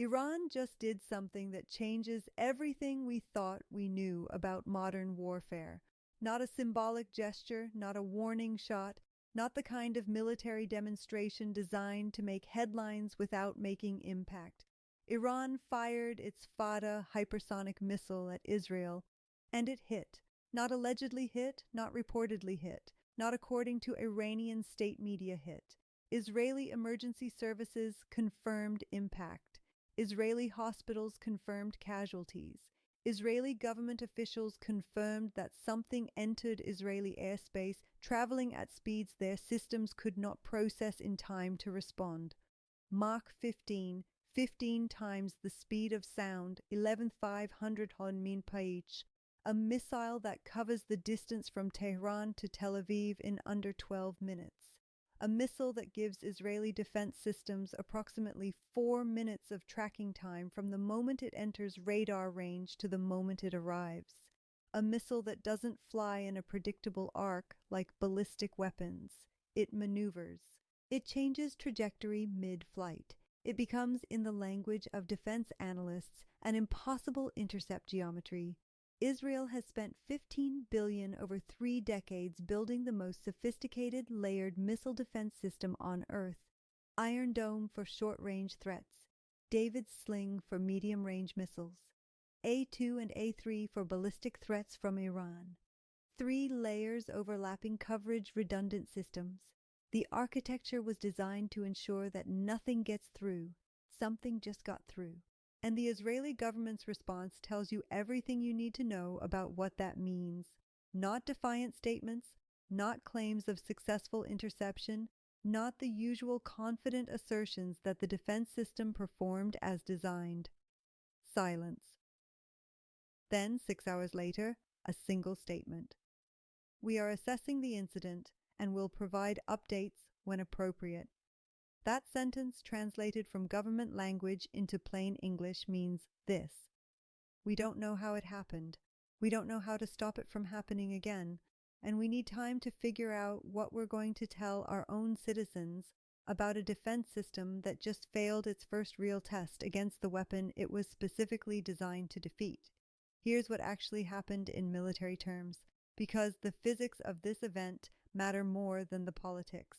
Iran just did something that changes everything we thought we knew about modern warfare. Not a symbolic gesture, not a warning shot, not the kind of military demonstration designed to make headlines without making impact. Iran fired its FATA hypersonic missile at Israel, and it hit. Not allegedly hit, not reportedly hit, not according to Iranian state media hit. Israeli emergency services confirmed impact. Israeli hospitals confirmed casualties. Israeli government officials confirmed that something entered Israeli airspace, traveling at speeds their systems could not process in time to respond. Mach-15, 15 times the speed of sound, 11,500 km/h, a missile that covers the distance from Tehran to Tel Aviv in under 12 minutes. A missile that gives Israeli defense systems approximately 4 minutes of tracking time from the moment it enters radar range to the moment it arrives. A missile that doesn't fly in a predictable arc like ballistic weapons. It maneuvers. It changes trajectory mid-flight. It becomes, in the language of defense analysts, an impossible intercept geometry. Israel has spent $15 billion over 3 decades building the most sophisticated layered missile defense system on Earth. Iron Dome for short-range threats, David's Sling for medium-range missiles, A2 and A3 for ballistic threats from Iran. 3 layers overlapping coverage redundant systems. The architecture was designed to ensure that nothing gets through. Something just got through. And the Israeli government's response tells you everything you need to know about what that means. Not defiant statements, not claims of successful interception, not the usual confident assertions that the defense system performed as designed. Silence. Then, 6 hours later, a single statement. We are assessing the incident and will provide updates when appropriate. That sentence, translated from government language into plain English, means this: we don't know how it happened, we don't know how to stop it from happening again, and we need time to figure out what we're going to tell our own citizens about a defense system that just failed its first real test against the weapon it was specifically designed to defeat. Here's what actually happened in military terms, because the physics of this event matter more than the politics.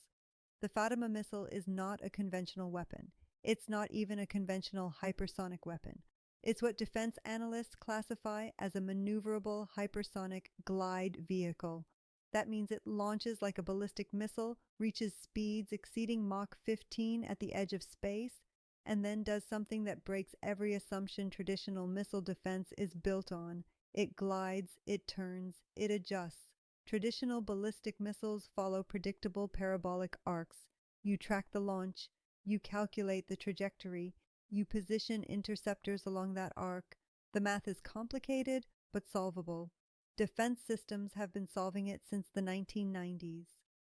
The Fattah missile is not a conventional weapon. It's not even a conventional hypersonic weapon. It's what defense analysts classify as a maneuverable hypersonic glide vehicle. That means it launches like a ballistic missile, reaches speeds exceeding Mach-15 at the edge of space, and then does something that breaks every assumption traditional missile defense is built on. It glides, it turns, it adjusts. Traditional ballistic missiles follow predictable parabolic arcs. You track the launch, you calculate the trajectory, you position interceptors along that arc. The math is complicated, but solvable. Defense systems have been solving it since the 1990s.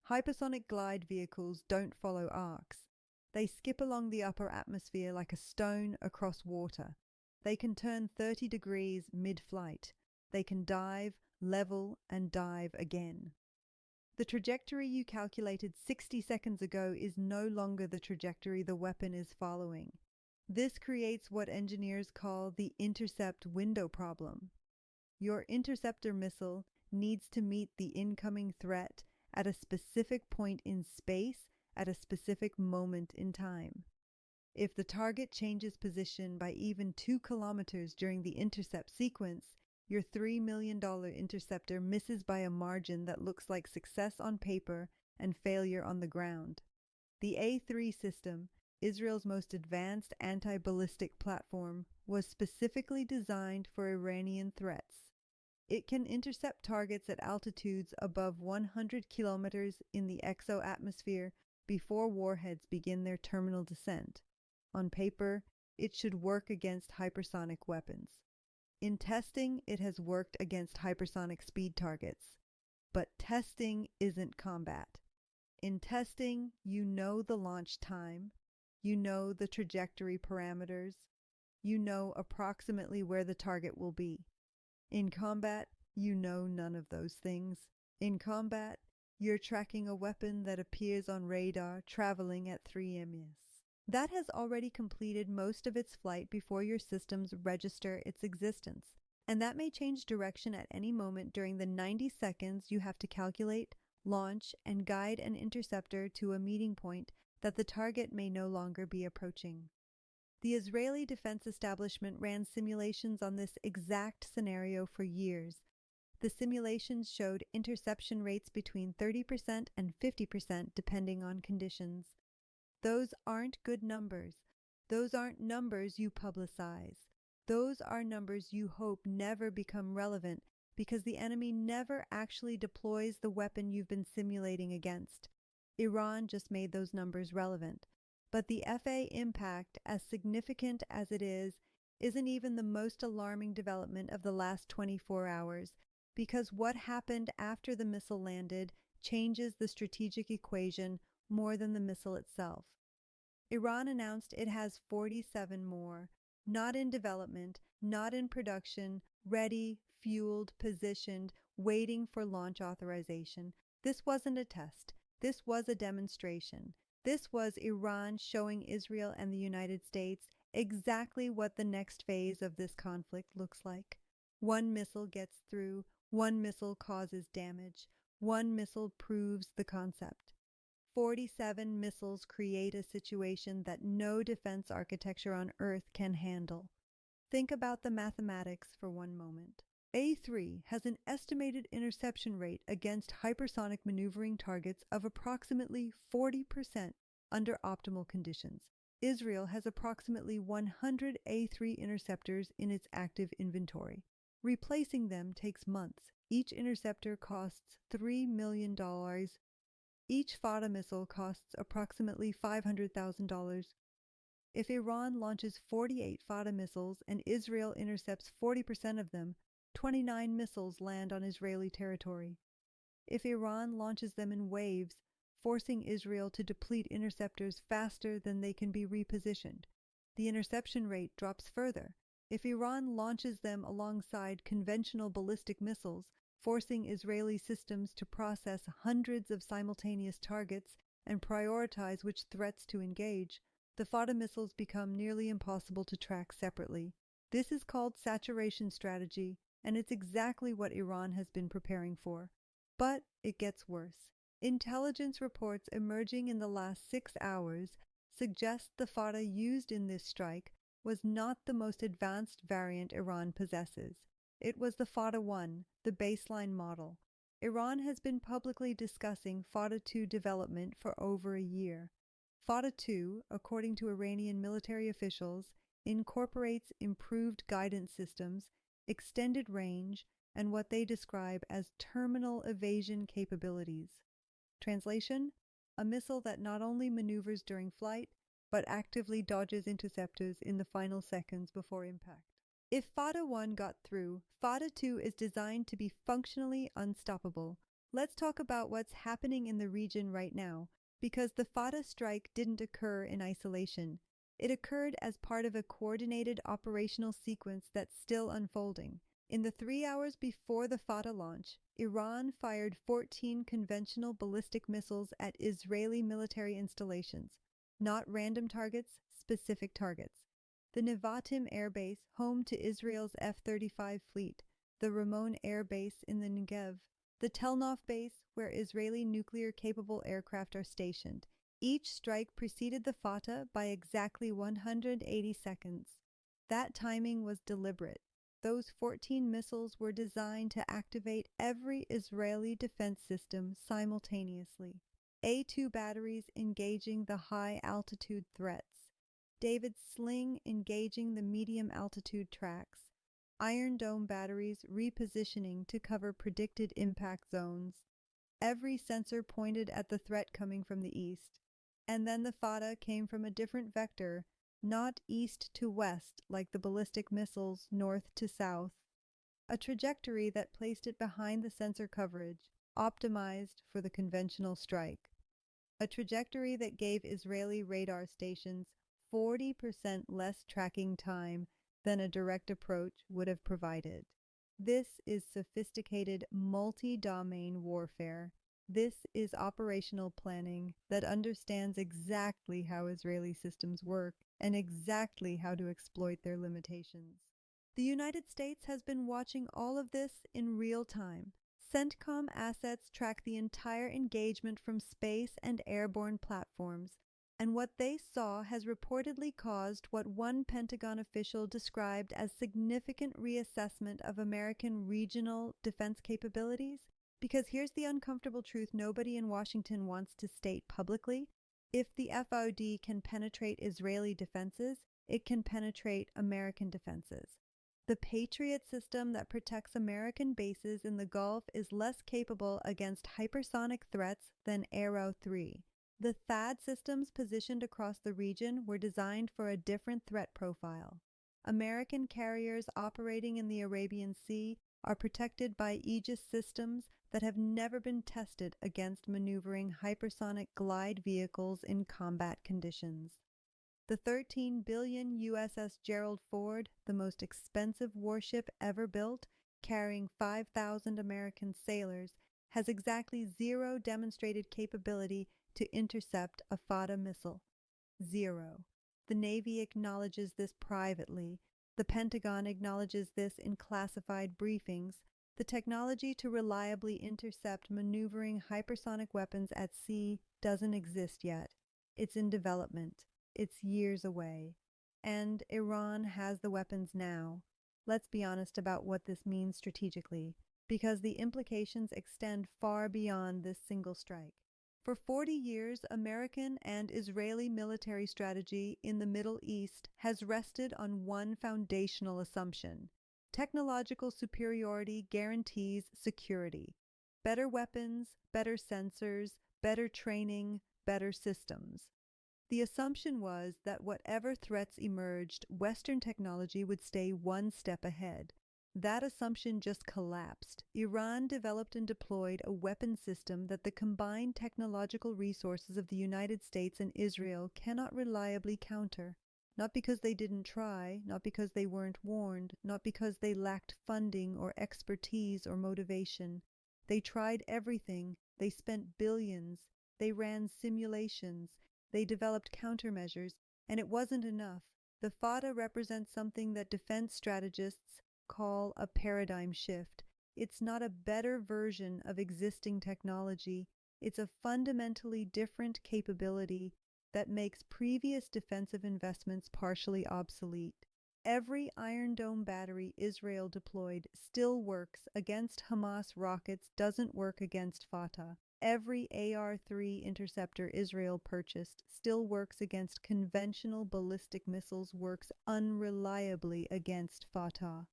Hypersonic glide vehicles don't follow arcs. They skip along the upper atmosphere like a stone across water. They can turn 30 degrees mid-flight. They can dive, level, and dive again. The trajectory you calculated 60 seconds ago is no longer the trajectory the weapon is following. This creates what engineers call the intercept window problem. Your interceptor missile needs to meet the incoming threat at a specific point in space at a specific moment in time. If the target changes position by even 2 kilometers during the intercept sequence, your $3 million interceptor misses by a margin that looks like success on paper and failure on the ground. The A3 system, Israel's most advanced anti-ballistic platform, was specifically designed for Iranian threats. It can intercept targets at altitudes above 100 kilometers in the exo-atmosphere before warheads begin their terminal descent. On paper, it should work against hypersonic weapons. In testing, it has worked against hypersonic speed targets. But testing isn't combat. In testing, you know the launch time, you know the trajectory parameters, you know approximately where the target will be. In combat, you know none of those things. In combat, you're tracking a weapon that appears on radar traveling at 3 ms. That has already completed most of its flight before your systems register its existence, and that may change direction at any moment during the 90 seconds you have to calculate, launch, and guide an interceptor to a meeting point that the target may no longer be approaching. The Israeli Defense Establishment ran simulations on this exact scenario for years. The simulations showed interception rates between 30% and 50% depending on conditions. Those aren't good numbers. Those aren't numbers you publicize. Those are numbers you hope never become relevant because the enemy never actually deploys the weapon you've been simulating against. Iran just made those numbers relevant. But the FA impact, as significant as it is, isn't even the most alarming development of the last 24 hours, because what happened after the missile landed changes the strategic equation more than the missile itself. Iran announced it has 47 more, not in development, not in production, ready, fueled, positioned, waiting for launch authorization. This wasn't a test. This was a demonstration. This was Iran showing Israel and the United States exactly what the next phase of this conflict looks like. One missile gets through, one missile causes damage, one missile proves the concept. 47 missiles create a situation that no defense architecture on Earth can handle. Think about the mathematics for one moment. A3 has an estimated interception rate against hypersonic maneuvering targets of approximately 40% under optimal conditions. Israel has approximately 100 A3 interceptors in its active inventory. Replacing them takes months. Each interceptor costs $3 million. Each FATA missile costs approximately $500,000. If Iran launches 48 FATA missiles and Israel intercepts 40% of them, 29 missiles land on Israeli territory. If Iran launches them in waves, forcing Israel to deplete interceptors faster than they can be repositioned, the interception rate drops further. If Iran launches them alongside conventional ballistic missiles, forcing Israeli systems to process hundreds of simultaneous targets and prioritize which threats to engage, the FATA missiles become nearly impossible to track separately. This is called saturation strategy, and it's exactly what Iran has been preparing for. But it gets worse. Intelligence reports emerging in the last 6 hours suggest the FATA used in this strike was not the most advanced variant Iran possesses. It was the FATA-1, the baseline model. Iran has been publicly discussing FATA-2 development for over a year. FATA-2, according to Iranian military officials, incorporates improved guidance systems, extended range, and what they describe as terminal evasion capabilities. Translation: a missile that not only maneuvers during flight, but actively dodges interceptors in the final seconds before impact. If FATA-1 got through, FATA-2 is designed to be functionally unstoppable. Let's talk about what's happening in the region right now, because the FATA strike didn't occur in isolation. It occurred as part of a coordinated operational sequence that's still unfolding. In the 3 hours before the FATA launch, Iran fired 14 conventional ballistic missiles at Israeli military installations. Not random targets, specific targets. The Nevatim Air Base, home to Israel's F-35 fleet, the Ramon Air Base in the Negev, the Telnof Base, where Israeli nuclear-capable aircraft are stationed. Each strike preceded the FATA by exactly 180 seconds. That timing was deliberate. Those 14 missiles were designed to activate every Israeli defense system simultaneously. A2 batteries engaging the high-altitude threats. David's Sling engaging the medium-altitude tracks. Iron Dome batteries repositioning to cover predicted impact zones. Every sensor pointed at the threat coming from the east. And then the FATA came from a different vector, not east to west like the ballistic missiles north to south. A trajectory that placed it behind the sensor coverage, optimized for the conventional strike. A trajectory that gave Israeli radar stations 40% less tracking time than a direct approach would have provided. This is sophisticated multi-domain warfare. This is operational planning that understands exactly how Israeli systems work and exactly how to exploit their limitations. The United States has been watching all of this in real time. CENTCOM assets track the entire engagement from space and airborne platforms, and what they saw has reportedly caused what one Pentagon official described as significant reassessment of American regional defense capabilities. Because here's the uncomfortable truth nobody in Washington wants to state publicly. If the FOD can penetrate Israeli defenses, it can penetrate American defenses. The Patriot system that protects American bases in the Gulf is less capable against hypersonic threats than Arrow 3. The THAAD systems positioned across the region were designed for a different threat profile. American carriers operating in the Arabian Sea are protected by Aegis systems that have never been tested against maneuvering hypersonic glide vehicles in combat conditions. The $13 billion USS Gerald Ford, the most expensive warship ever built, carrying 5,000 American sailors, has exactly zero demonstrated capability to intercept a FATA missile. Zero. The Navy acknowledges this privately. The Pentagon acknowledges this in classified briefings. The technology to reliably intercept maneuvering hypersonic weapons at sea doesn't exist yet. It's in development. It's years away. And Iran has the weapons now. Let's be honest about what this means strategically, because the implications extend far beyond this single strike. For 40 years, American and Israeli military strategy in the Middle East has rested on one foundational assumption. Technological superiority guarantees security. Better weapons, better sensors, better training, better systems. The assumption was that whatever threats emerged, Western technology would stay one step ahead. That assumption just collapsed. Iran developed and deployed a weapon system that the combined technological resources of the United States and Israel cannot reliably counter. Not because they didn't try, not because they weren't warned, not because they lacked funding or expertise or motivation. They tried everything. They spent billions. They ran simulations. They developed countermeasures, and it wasn't enough. The FATA represents something that defense strategists call a paradigm shift. It's not a better version of existing technology. It's a fundamentally different capability that makes previous defensive investments partially obsolete. Every Iron Dome battery Israel deployed still works against Hamas rockets, doesn't work against Fatah. Every AR-3 interceptor Israel purchased still works against conventional ballistic missiles, works unreliably against Fatah.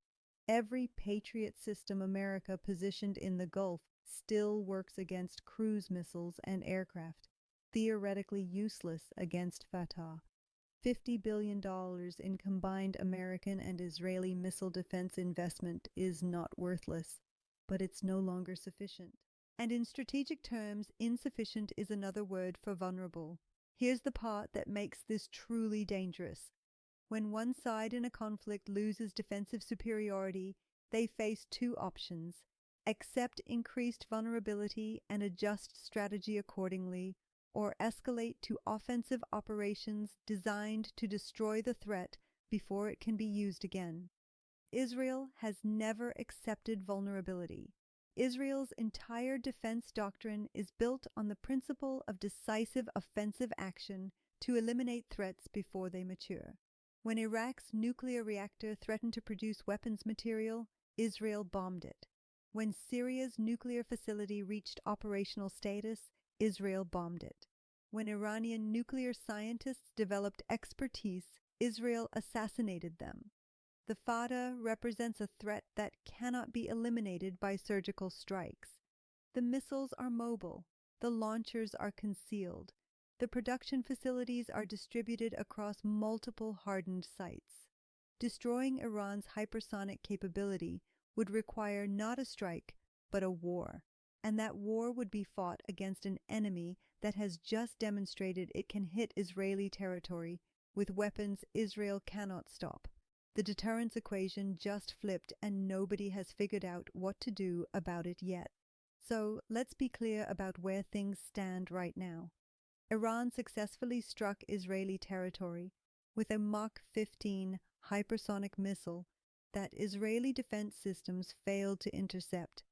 Every Patriot system America positioned in the Gulf still works against cruise missiles and aircraft, theoretically useless against Fatah. $50 billion in combined American and Israeli missile defense investment is not worthless, but it's no longer sufficient. And in strategic terms, insufficient is another word for vulnerable. Here's the part that makes this truly dangerous. When one side in a conflict loses defensive superiority, they face two options: accept increased vulnerability and adjust strategy accordingly, or escalate to offensive operations designed to destroy the threat before it can be used again. Israel has never accepted vulnerability. Israel's entire defense doctrine is built on the principle of decisive offensive action to eliminate threats before they mature. When Iraq's nuclear reactor threatened to produce weapons material, Israel bombed it. When Syria's nuclear facility reached operational status, Israel bombed it. When Iranian nuclear scientists developed expertise, Israel assassinated them. The FATA represents a threat that cannot be eliminated by surgical strikes. The missiles are mobile. The launchers are concealed. The production facilities are distributed across multiple hardened sites. Destroying Iran's hypersonic capability would require not a strike, but a war. And that war would be fought against an enemy that has just demonstrated it can hit Israeli territory with weapons Israel cannot stop. The deterrence equation just flipped, and nobody has figured out what to do about it yet. So let's be clear about where things stand right now. Iran successfully struck Israeli territory with a Mach-15 hypersonic missile that Israeli defense systems failed to intercept.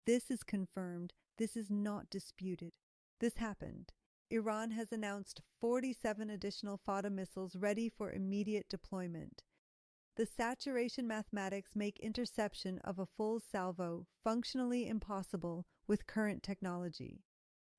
This is confirmed. This is not disputed. This happened. Iran has announced 47 additional FATA missiles ready for immediate deployment. The saturation mathematics make interception of a full salvo functionally impossible with current technology.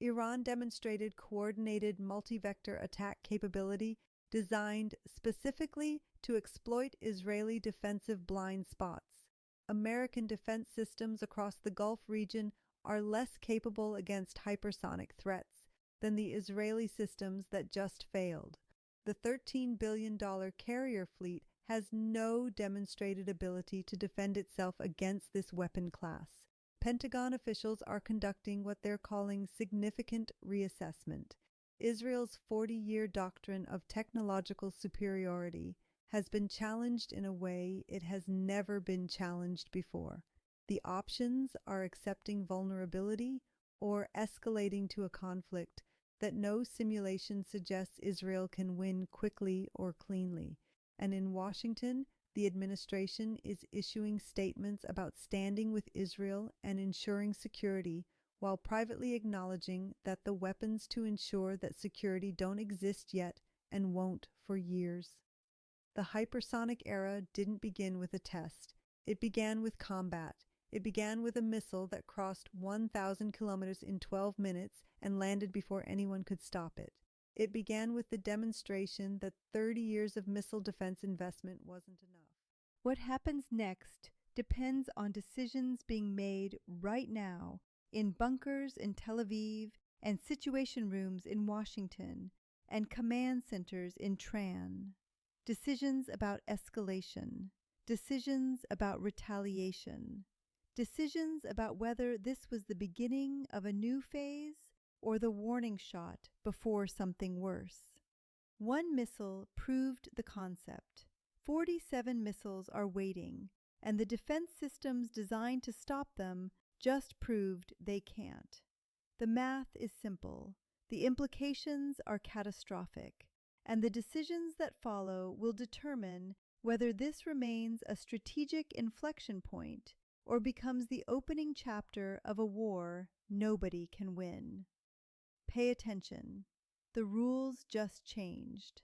Iran demonstrated coordinated multi-vector attack capability designed specifically to exploit Israeli defensive blind spots. American defense systems across the Gulf region are less capable against hypersonic threats than the Israeli systems that just failed. The $13 billion carrier fleet has no demonstrated ability to defend itself against this weapon class. Pentagon officials are conducting what they're calling significant reassessment. Israel's 40-year doctrine of technological superiority has been challenged in a way it has never been challenged before. The options are accepting vulnerability or escalating to a conflict that no simulation suggests Israel can win quickly or cleanly. And in Washington, the administration is issuing statements about standing with Israel and ensuring security, while privately acknowledging that the weapons to ensure that security don't exist yet and won't for years. The hypersonic era didn't begin with a test. It began with combat. It began with a missile that crossed 1,000 kilometers in 12 minutes and landed before anyone could stop it. It began with the demonstration that 30 years of missile defense investment wasn't enough. What happens next depends on decisions being made right now in bunkers in Tel Aviv and situation rooms in Washington and command centers in Tran. Decisions about escalation. Decisions about retaliation. Decisions about whether this was the beginning of a new phase or the warning shot before something worse. One missile proved the concept. 47 missiles are waiting, and the defense systems designed to stop them just proved they can't. The math is simple. The implications are catastrophic, and the decisions that follow will determine whether this remains a strategic inflection point or becomes the opening chapter of a war nobody can win. Pay attention. The rules just changed.